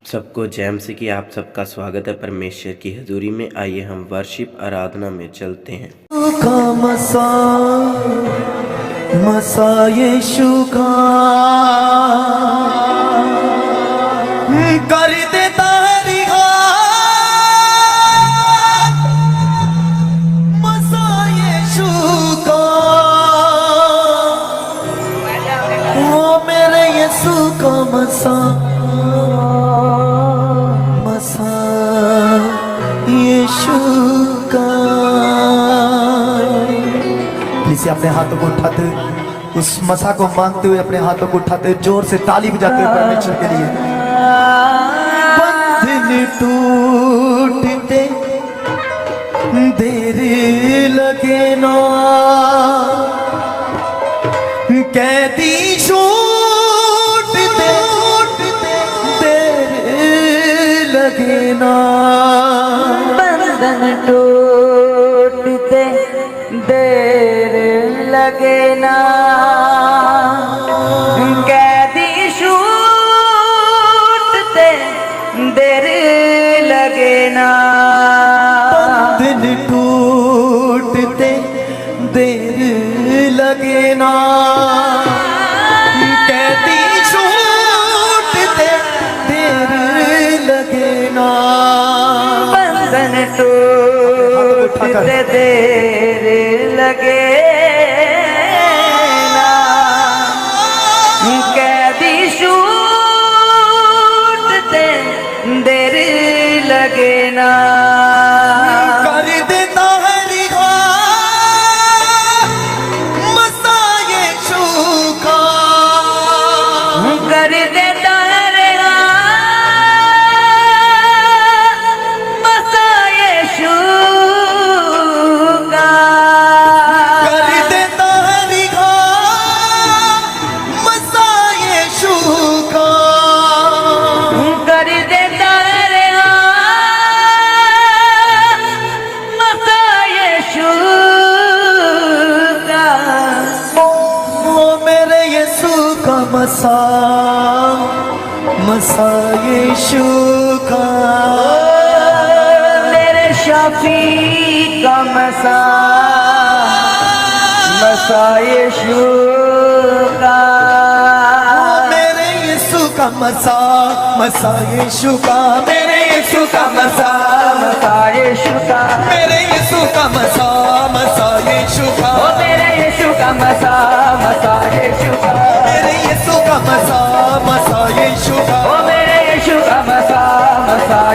सबको जैम से कि आप सबका स्वागत है परमेश्वर की हजूरी में। आइए हम वर्शिप आराधना में चलते हैं। मसा यीशु का कर देता है मसा यीशु का, वो मेरे यीशु का मसा यीशु का। प्लीज अपने हाथों को उठाते हुए उस मसा को मांगते हुए अपने हाथों को उठाते हुए जोर से ताली बजाते हुए परमेश्वर के लिए। बंधन टूटते देर लगे ना, कैदी छूटते देर लगे ना, बंधन टूटते देर लगे ना, कैदी छूटते देर लगे ना, बंधन टूटते देर लगे ना, कैदी छूटते देर लगे ना, बंधन टूटते देर लगे ना, कैदी छूटते देर लगे ना, कर देता है रिहा मसा यीशु का, कर देता है रेहा मसा यीशु का, कर देता है रिहा मसा यीशु का, कर देता है रेहा मसा यीशु का, वो मेरे यीशु का मसा यीशु का, मेरे शाफी का मसा यीशु का, मेरे यीशु का मसा यीशु का, मेरे यीशु का मसा यीशु का, मेरे यीशु का मसा यीशु का, ओ मेरे यीशु का मसा यीशु का, मेरे यीशु का मसा यीशु का, ओ मेरे यीशु का मसा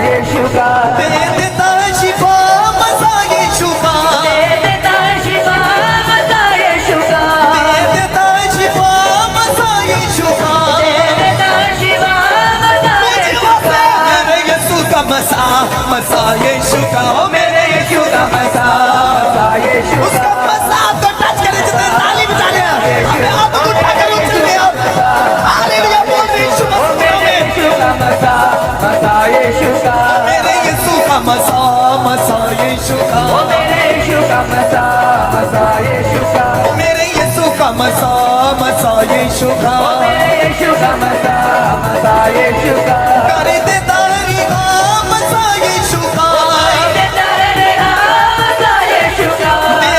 यीशु का, दे देता है शिफा मसा यीशु का, दे देता है शिफा मसा यीशु का, दे देता है शिफा मसा यीशु का, दे देता है शिफा मसा यीशु का, मेरे यीशु का मसा यीशु का, ओ मेरे यीशु का मसा यीशु का, उसका मसा तो टच करे जितने ताली बजा ले अपने हाथों को उठाकर उछल ले हालेलुया बोल दे यीशु मसीह में यीशु का मसा यीशु का, मेरे यीशु का मसा यीशु का, ओ मेरे यीशु का मसा यीशु का, मेरे यीशु का मसा यीशु का, मेरे यीशु का मसा यीशु का, कर देता है रिहा मसा यीशु का, देता है रेहा मसा यीशु का, दे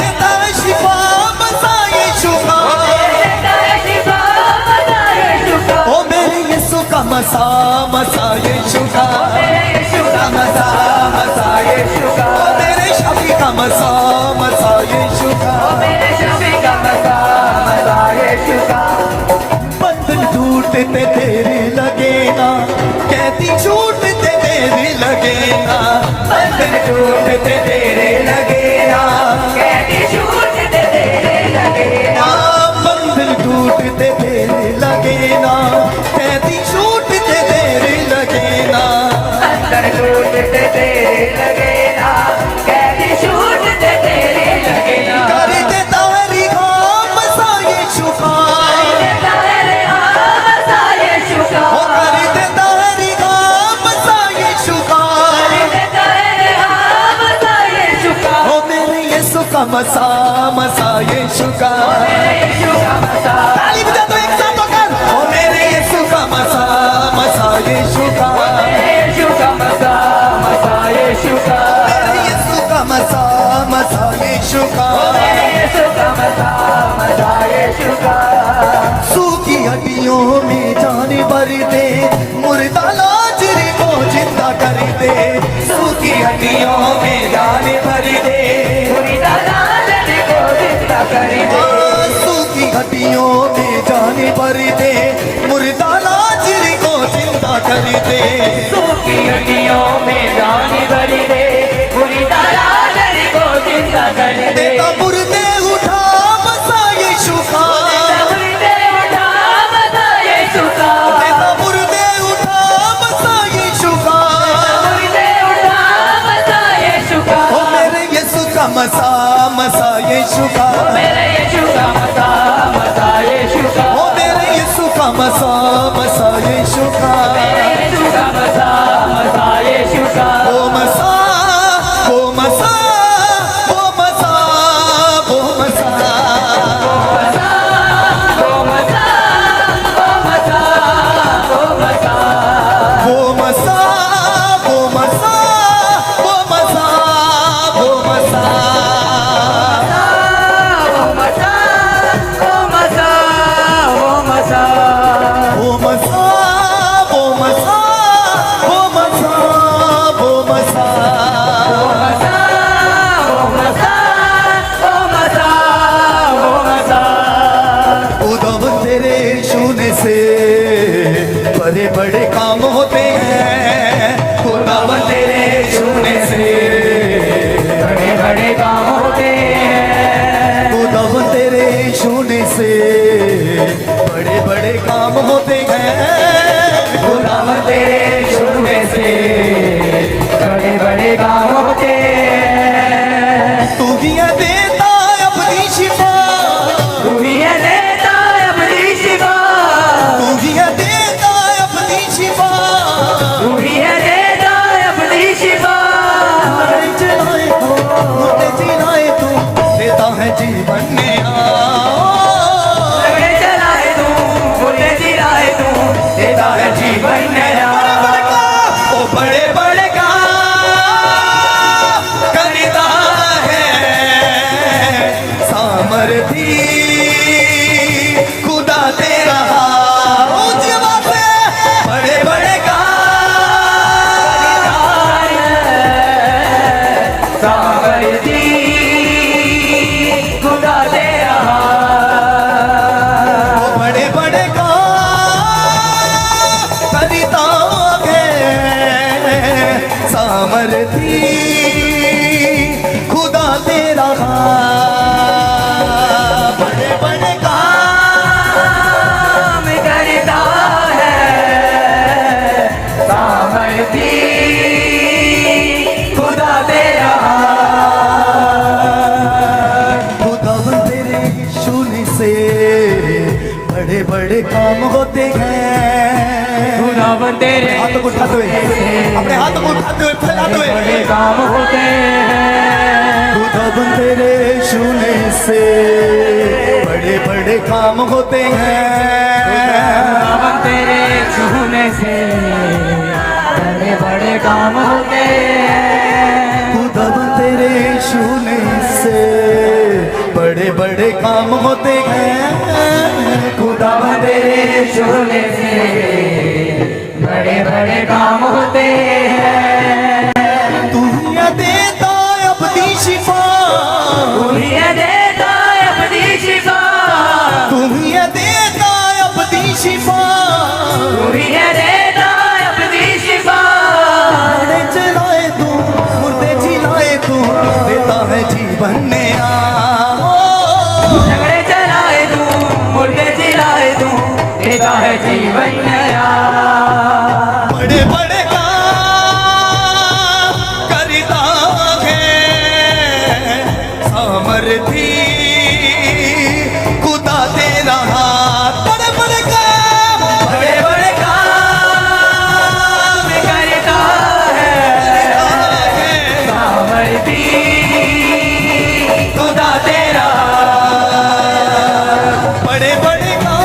देता है शिफा मसा यीशु का, देता है शिफा मसा यीशु का, ओ मेरे यीशु का मसा यीशु का, मेरे यीशु का मसा यीशु का, ओ मेरे शफी का मसा यीशु का, मेरे शफी का मसा यीशु का, बंधन टूटते देर लगे ना, कैदी छूटते देर लगे ना, बंधन टूटते देर लगे ना, कैदी छूटते देर लगे ना, बंधन टूटते देर लगे ना, कैदी छूटते देर लगे ना, अंदर टूटते देर लगे ना, कैदी छूटते देर लगे ना, कर देता है रिहा मसा यीशु का, देता है रेहा मसा यीशु का, ओ कर देता है रिहा मसा यीशु का, देता है रेहा मसा यीशु का, ओ मजा मजा यीशु का सूखी हड्डियों में जान भर दे, मुर्दा लाजरी को जिंदा कर दे। सूखी हड्डियों में जान भर दे, मुर्दा लाजरी को जिंदा कर दे। सूखी हड्डियों में जान भर दे, मुर्दा लाजरी को जिंदा कर दे। सूखी हड्डियों में जान भर दे, मुर्दा लाजरी को जिंदा कर दे। देता मुर्दे उठा मसा यीशु का, मुर्दे उठा मजा यीशु का, देता मुर्दे उठा मसा यीशु का। मुर्दे उठा मजा यीशु का, ओ मेरे यीशु का मसा मसा यीशु का, मेरे यीशु का मजा मजा यीशु का, ओ मेरे यीशु का मसा मसा यीशु का। मेरे यीशु का मजा मजा यीशु का। ओ मसा ओ मसा ओ मसा ओ मसा ओ मजा ओ मजा ओ मजा ओ मजा ओ मसा ओ मसा ओ मसा ओ मसा ओ मजा ओ मजा ओ मजा ओ मसा ओ मसा ओ मसा ओ मसा उधम तेरे छूने से बड़े बड़े काम होते हैं। उधम तेरे छूने से बड़े बड़े काम होते हैं। उधम तेरे छूने से बड़े बड़े काम होते हैं। गुलाम तेरे छूने से बड़े बड़े काम होते हैं। तू ही है देता अपनी शिफा, तू ही है देता अपनी शिफा, तू ही है देता अपनी शिफा। तू ही है देता अपनी शिफा। मुर्दे जिलाए तू, मुर्दे जिलाए तू, देता है जीवन में लगे चलाए तू, मुर्दे जिलाए तू, देता है जीवन नया। ओ बड़े बड़े काम करता है सामर्थी खुदा तेरा। ऊंची बात है, बड़े बड़े सामर्थी खुदा तेरा। ओ बड़े बड़े काम करता है सामर्थी खुदा तेरा। बड़े बड़े काम करता है सामर्थी खुदा तेरा। खुदा तेरे छूने से बड़े बड़े काम होते हैं। खुदा तेरे हाथ को उठाते हुए, अपने हाथ को उठाते हुए फैलाते बड़े हुए, काम होते हैं। खुदा तेरे छूने से बड़े बड़े काम होते हैं। खुदा तेरे छूने से बड़े बड़े काम होते हैं। खुदा तेरे छूने से बड़े बड़े काम होते हैं। खुदा तेरे छूने से बड़े बड़े काम होते हैं। तू ही देता अपनी शिफा, तू ही देता अपनी शिफा, तू ही देता अपनी शिफा। तू ही देता अपनी शिफा। मुर्दे जलाए तू, मुर्दे जिलाए तू, देता है जीवन नया। झगड़े चलाए तू, मुर्दे जिलाए तू, देता है जीवन नया। बड़े बड़े काम करता है सामर्थी खुदा तेरा। बड़े बड़े काम, बड़े बड़े काम करता है सामर्थी खुदा तेरा। बड़े बड़े काम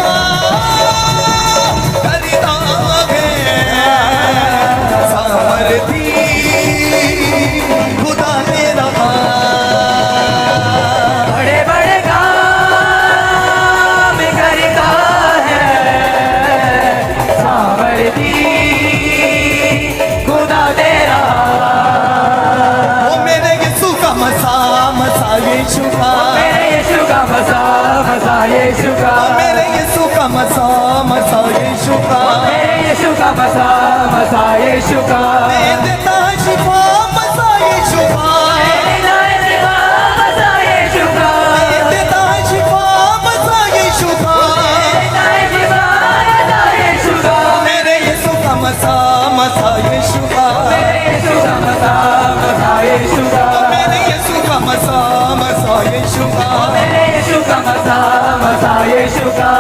मसा यीशु का दे देता है शिफा मसा यीशु का देता है शिफा मसा यीशु का दे देता है शिफा मसा यीशु का देता है शिफा मसा यीशु का मेरे यीशु का मसा मसा यीशु का मेरे यीशु का मसा मसा यीशु का मेरे यीशु का मसा मसा यीशु का मेरे यीशु का मसा मसा यीशु का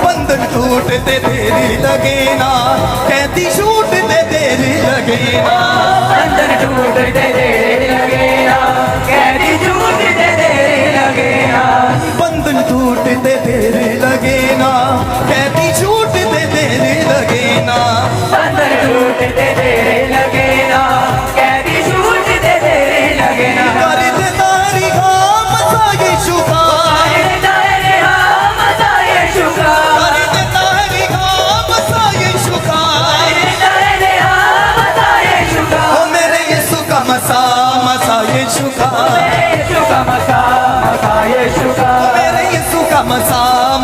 बंधन टूटते देरी लगे ना कैदी छूटते देरी लगे ना अंदर टूटते देर लगे ना कैदी छूटते देर लगे ना बंधन टूटते देरी लगे ना कैदी छूटते देरी लगे ना अंदर टूटते देर लगे ना कैदी छूटते देर लगे ना कर देता री मसा यीशु का देता है मसा यीशु का कर देता री मसा यीशु का देता है मसा यीशु का ओ मेरे यीशु का मसा मसा यीशु का मेरे यीशु का मसा मसा यीशु का मेरे यीशु का मसा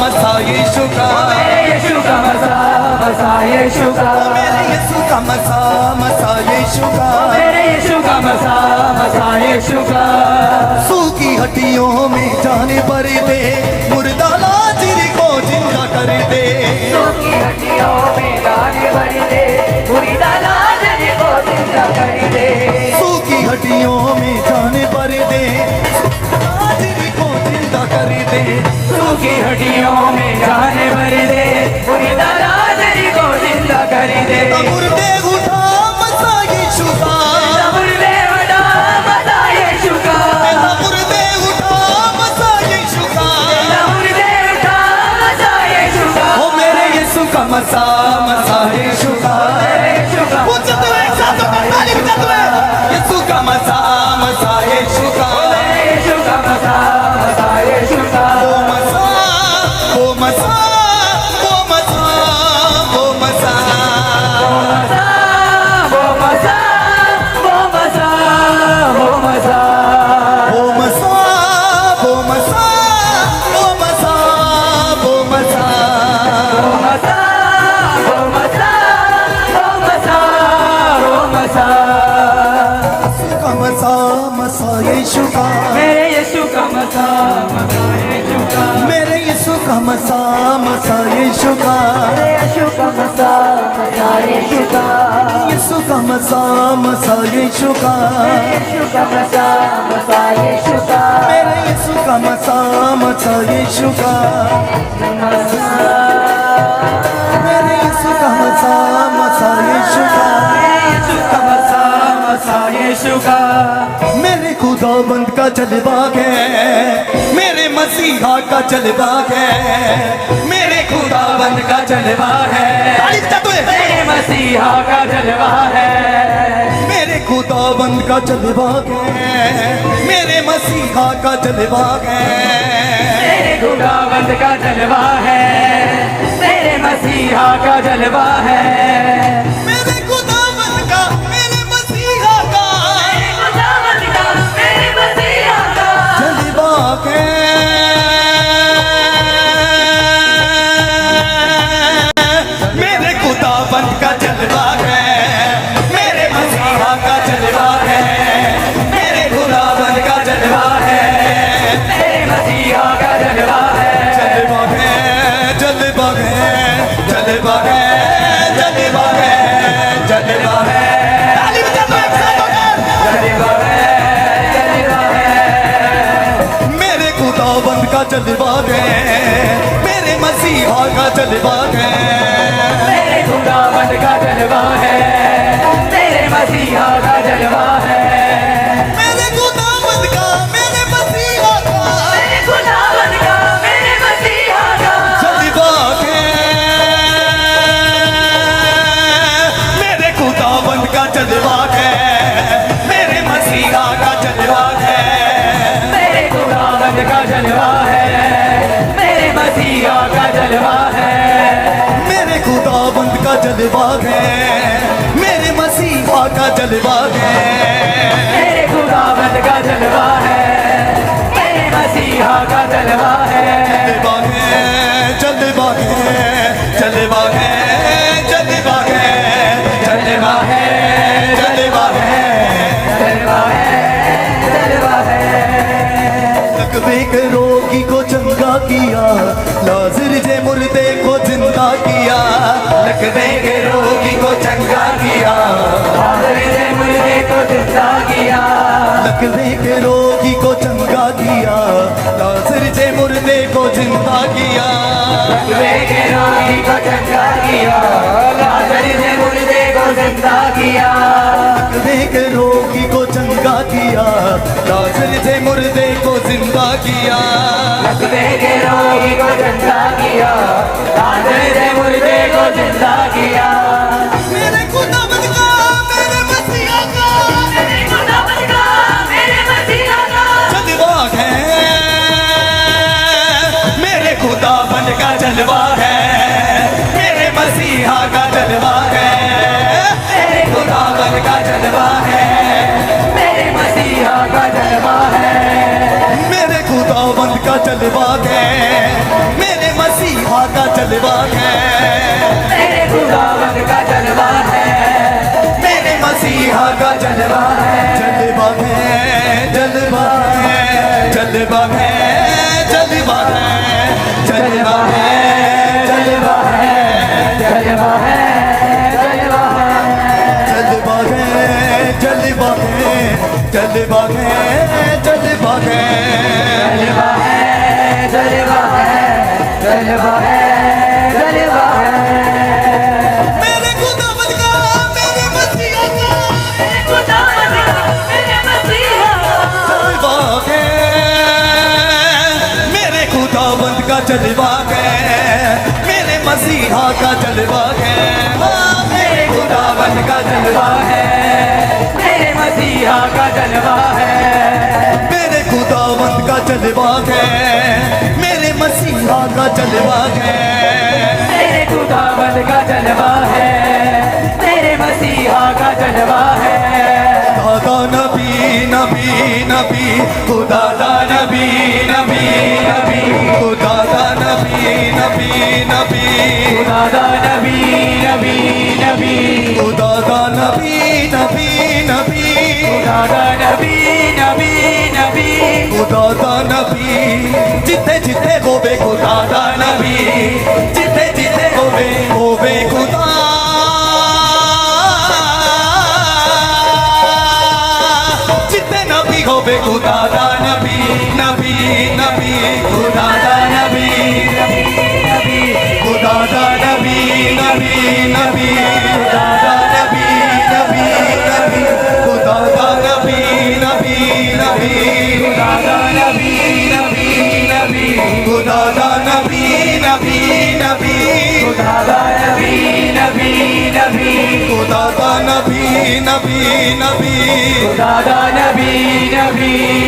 मसा यीशु का मेरे यीशु का मसा मसा यीशु का मेरे यीशु का मसा मसा यीशु का मेरे यीशु का मसा मसा यीशु का सूखी हड्डियों में जाने पर दे मुर्दा लाजिर को जिंदा कर दे सूखी हड्डियों में जाने भर दे बुरी दालाजन को जिंदा कर दे सूखी हड्डियों में जाने पर दे लाजिर को जिंदा कर दे सूखी हड्डियों में जाने भर दे बुरी दालाजन को जिंदा कर दे मुर्दे उठा मसा यीशु का मुर्दे उठा मसा यीशु का मुर्दे उठा मसा यीशु का मुर्दे उठा मसा यीशु का ओ मेरे यीशु का मसा मसा यीशु का यीशु का पूछते हुए एक साथ ताली बजाते हुए यीशु का मसा मसा यीशु का यीशु का मसा मसा यीशु का वो मसा वो मसा वो मसा वो मसा वो मसा वो मसा वो मसा वो मसा वो मसा वो मसा वो मसा वो मसा वो मसा वो मसा वो मसा यीशु का मसा मसा यीशु का मेरे यीशु का मसा मसा यीशु का मेरे यीशु का मसा मसा यीशु का यीशु का मसा मसा यीशु का यीशु का मसा मसा यीशु का यीशु का मसा मसा यीशु का मेरे यीशु का मसा मसा यीशु का मेरे यीशु का मसा मसा यीशु का यीशु का मसा मसा यीशु का मेरे खुदाबंद का जलवा है मेरे मसीहा का जलवा है मेरे खुदाबंद का जलवा है मेरे मसीहा का जलवा है मेरे खुदाबंद का जलवा है मेरे मसीहा का जलवा है मेरे खुदावंद का जलवा है मेरे मसीहा का जलवा है मेरे खुदाबंद का मेरे मसीहा का मेरे खुदावंद का मेरे मसीहा का जलवा है मेरे खुदाबंद का जलवा है मेरे मसीहा का जलवा है मेरे खुदाबंद का जलवा है मेरे मसीहा का जलवा है जलवा है जलवा है जलवा है जलवा है जलवा है ताली बजा दो एक साथ होकर। जलवा है जलवा है मेरे खुदाबंद का जलवा है मेरे मसीहा का जलवा है मेरे खुदावंद का जलवा है मेरे मसीहा का जलवा है मेरे खुदाबंद का मेरे मसीहा का मेरे खुदावंद का मेरे मसीहा का जलवा है मेरे खुदाबंद का जलवा है मेरे मसीहा का जलवा है मेरे खुदावंद का जलवा है मेरे मसीहा का जलवा है मेरे खुदाबंद का जलवा है मेरे मसीहा का जलवा है मेरे खुदावंद का जलवा है मेरे मसीहा का जलवा है जलवा है जलवा है जलवा है जलवा है किया, लाजिर जे मुर्दे को जिंदा किया, लकवे के रोगी को चंगा किया, लाज़र ने मुर्दे को जिंदा किया, लकवे के रोगी को चंगा किया, लाजिर जे मुर्दे को जिंदा किया, लकवे के रोगी को चंगा किया, लाज़र ने मुर्दे को जिंदा किया, लकवे के रोगी को चंगा किया, लाजिर जे मुर्दे को जिंदा किया, लकवे के रोगी को चंगा किया, लाज़र ने मुर्दे को जिंदा किया। मेरे खुदावंद का, मेरे मसीहा का मेरे खुदावंद का, मेरे मसीहा का जलवा है, मेरे खुदावंद का जलवा है, मेरे मसीहा का जलवा है, मेरे खुदावंद का जलवा है, मेरे मसीहा का जलवा है, मेरे खुदावंद का जलवा है, मेरे मसीहा का जलवा है, मेरे खुदावंद का जलवा है, मेरे मसीहा का जलवा है, जलवा है, जलवा है, जलवा है, जलवा है, जलवा है, जलवा है, जलवा है, जलवा है, जलवा है, जलवा है, जलवा है, जलवा है, जलवा है, जलवा है, जलवा है, जलवा है। मेरे खुदावंद का, मेरे मसीहा का मेरे खुदावंद का, मेरे मसीहा का जलवा है, मेरे खुदावंद का जलवा है, मेरे मसीहा का जलवा है, हाँ, मेरे खुदावंद का जलवा है, मेरे मसीहा का जलवा है, मेरे खुदावंद का जलवा है, मेरे मसीहा का जलवा है, मेरे खुदावंद का जलवा है, मेरे मसीहा का जलवा है। दादा नबी नबी नबी खुदा दा नबी नबी नबी खुदा दा नबी नबी नबी खुदा नबी नबी नबी खुदा दा नबी नबी नबी खुदा नबी नबी नबी खुदा दा नबी जिथे जिथे होवे खुदा दा नबी जिथे जिथे होवे खुदा जिथे नबी होवे खुदा दा नबी नबी नबी खुदा दा नबी नबी खुदा दा नबी नबी नबी खुदा दा नबी नबी नबी खुदा दा नबी नबी नबी खुदा नबी नबी नबी खुदा दा नबी नबी नबी खुदा नबी नबी नबी खुदा दा नबी नबी नबी खुदा नबी नबी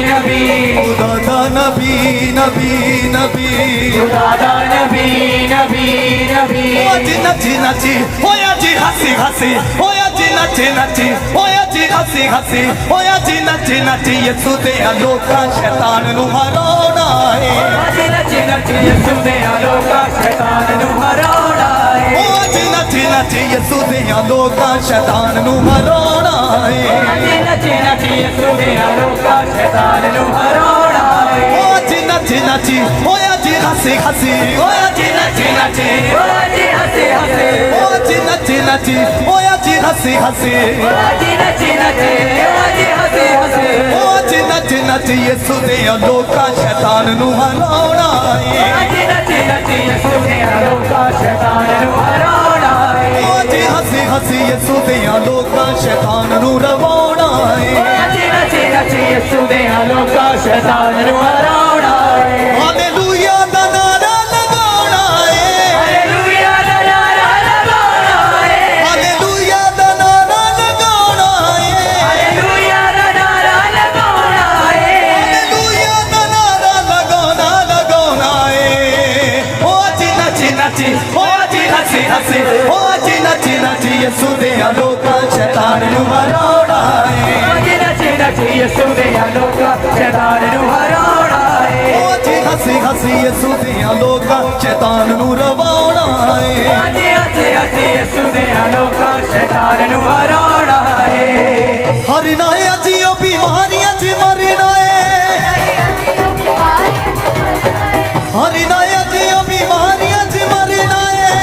नबी खुदा दा नबी नबी नबी खुदा नबी नबी नबी होया जी नची नची होया जी हसी हसी होया जी नची नची होया जी हसी हसी होया जी नची नची यसू दे लोका शैतान नु हराउणा है आज नची नची यसू दे लोका शैतान नु हराउणा है होया जी नची नची यसू दे लोका शैतान नु हराउणा है आज नची नची यसू दे लोका शैतान नु हराउणा है होया जी नची नची होया जी हसी हसी होया जी नची नची आज हंसे हंसे होया जी नची नची होया जी हसी हसी आज नची नची आज हंसे हंसे आज नच नच यसू दे लोका शैतान नु हराउणा है आज नची नची यसू दे लोका शैतान नु हराउणा है आज हसी हसी यसू दे लोका शैतान नु रवाउणा है आज नची नची यसू दे लोका शैतान नु हराउणा है हालेलुया दा नारा लगाउणा है हालेलुया दा नारा लगाउणा है हालेलुया दा नारा लगाउणा है हालेलुया दा नारा लगाउणा है हालेलुया दा नारा लगाउणा है ओ जी नची नची ओ जी हसी हसी ओ जी नची नची यसू दे लोका शैतान नु हराउणा है आज नची नची यसू दे लोका शैतान नु हराउणा है ओ जी हसी हसी यसू दे लोका शैतान नु रवाउणा है आज हंसे हंसे यसू दे लोका शैतान नु हराउणा है हरना है जियो बीमारियां च मरना है हरना है जिया बीमारियां च मरना है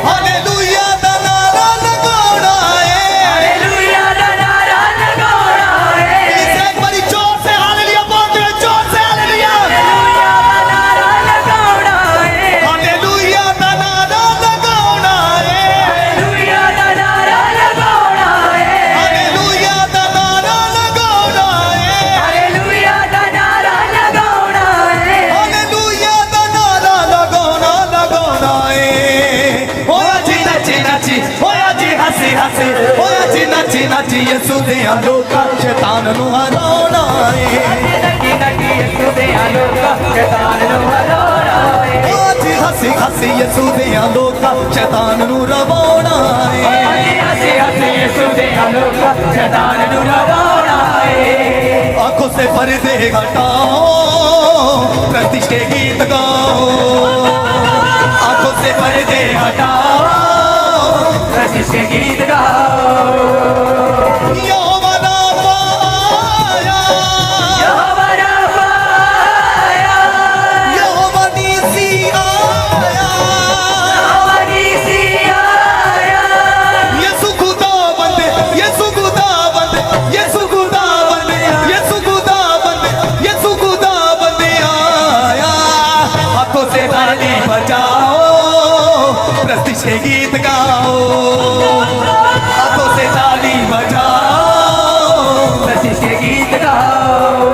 हालेलुया दा नारा लगाना है हालेलुया दा नारा लगाना है इसे एक बारी जोर से हालेलुया बोलते हैं जोर से हालेलुया हालेलुया दा नारा लगाना है हालेलुया दा नारा लगाना है हालेलुया दा नारा लगाना है हालेलुया दा नारा लगाना है हालेलुया दा नारा लगाना हालेलुया दा नारा लगाना है होया जी नची नची होया जी हसी हसी होया जी नची नची यसु दे लोका शैतान नु हराना है नकी नकी यसु दे लोका शैतान नु हराना है आज हसी हसी यसु दे लोका शैतान नु रवाना है हसी हसी यसु दे लोका शैतान नु हराना है आंखों से पर्दे हटाओ प्रतीश के गीत गाओ आंखों से पर्दे हटाओ कशिश के गीत गाओ यहोवा नाम आया यहोवा राफा आया यहोवा नीसी आया यहोवा नीसी आया यसु खुदा बंदे यसु खुदा बंदे यसु खुदा बंदे यसु खुदा बंदे यसु खुदा बंदे आया हाथों से ताली बजाओ प्रतीश के गीत गाओ हाथों से ताली बजाओ कशिश के गीत गाओ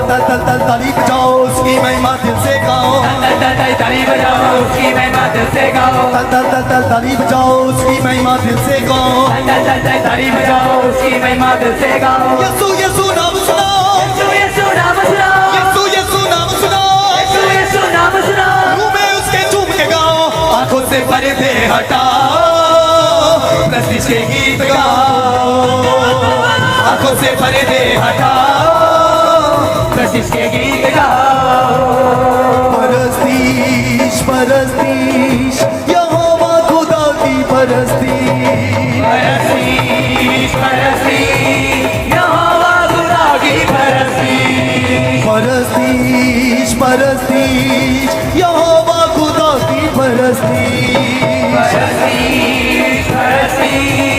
तल तल तल ताली बजाओ उसकी महिमा दिल से गाओ तल तल तल ताली बजाओ उसकी महिमा दिल से गाओ तल तल तल तल ताली बजाओ उसकी महिमा दिल से गाओ तल तल तल ताली बजाओ उसकी महिमा दिल से गाओ यसु यसु नाम सुनाओ यीशु यीशु नाम सुनाओ यसु यसु नाम सुनाओ यीशु यीशु नाम सुनाओ मुंह में उसके चूम के गाओ आंखों से पर्दे हटाओ प्रतीश के गीत गाओ आंखों से पर्दे हटाओ कशिश के गीत गाओ परस्तीश परस्तीश यहोवा खुदा की परस्तीश परस्तीश परस्तीश यहोवा खुदा की परस्तीश परस्तीश परस्तीश यहोवा खुदा की परस्तीश परस्तीश परस्तीश